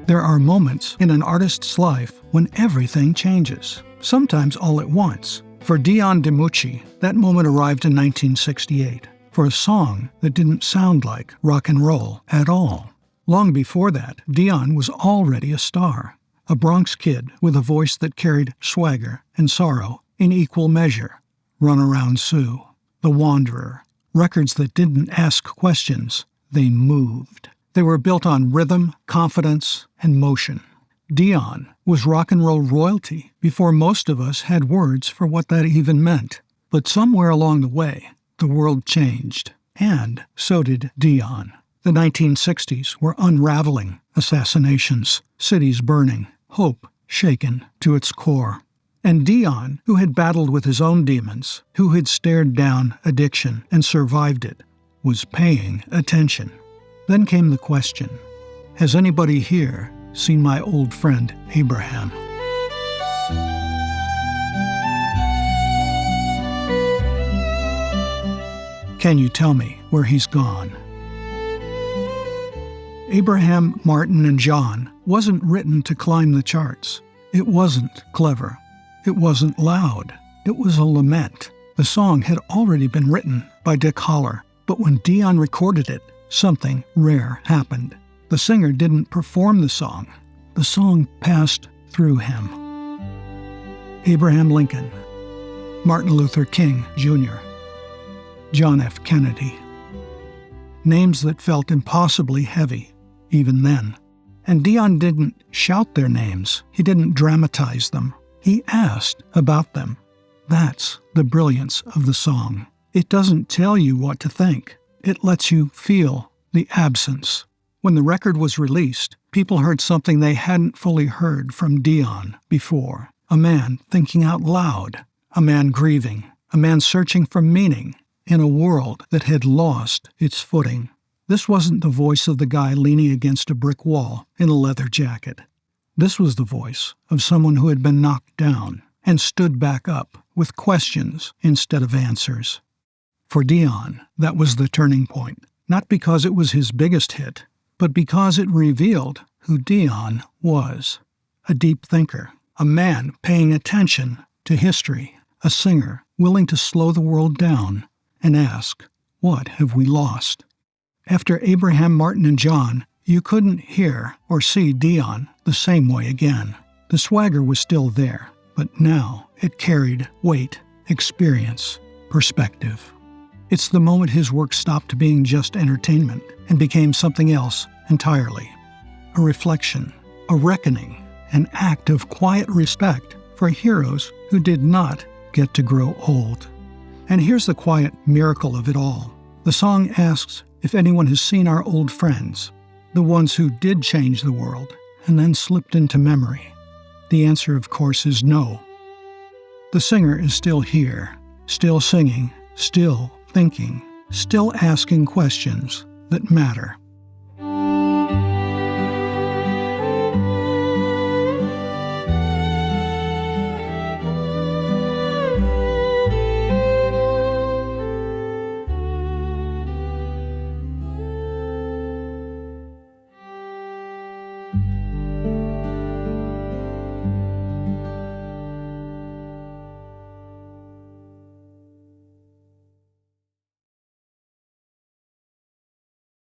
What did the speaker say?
There are moments in an artist's life when everything changes, sometimes all at once. For Dion DiMucci, that moment arrived in 1968, for a song that didn't sound like rock and roll at all. Long before that, Dion was already a star, a Bronx kid with a voice that carried swagger and sorrow in equal measure. Runaround Sue, The Wanderer, records that didn't ask questions, they moved. They were built on rhythm, confidence, and motion. Dion was rock and roll royalty before most of us had words for what that even meant. But somewhere along the way, the world changed, and so did Dion. The 1960s were unraveling: assassinations, cities burning, hope shaken to its core. And Dion, who had battled with his own demons, who had stared down addiction and survived it, was paying attention. Then came the question, has anybody here seen my old friend Abraham? Can you tell me where he's gone? Abraham, Martin, and John wasn't written to climb the charts. It wasn't clever. It wasn't loud. It was a lament. The song had already been written by Holler, but when Dion recorded it, something rare happened. The singer didn't perform the song. The song passed through him. Abraham Lincoln, Martin Luther King Jr., John F. Kennedy. Names that felt impossibly heavy, even then. And Dion didn't shout their names. He didn't dramatize them. He asked about them. That's the brilliance of the song. It doesn't tell you what to think. It lets you feel the absence. When the record was released, people heard something they hadn't fully heard from Dion before. A man thinking out loud, a man grieving, a man searching for meaning in a world that had lost its footing. This wasn't the voice of the guy leaning against a brick wall in a leather jacket. This was the voice of someone who had been knocked down and stood back up with questions instead of answers. For Dion, that was the turning point, not because it was his biggest hit, but because it revealed who Dion was. A deep thinker, a man paying attention to history, a singer willing to slow the world down and ask, what have we lost? After Abraham, Martin, and John, you couldn't hear or see Dion the same way again. The swagger was still there, but now it carried weight, experience, perspective. It's the moment his work stopped being just entertainment and became something else entirely. A reflection, a reckoning, an act of quiet respect for heroes who did not get to grow old. And here's the quiet miracle of it all. The song asks if anyone has seen our old friends, the ones who did change the world and then slipped into memory. The answer, of course, is no. The singer is still here, still singing, still thinking, still asking questions that matter.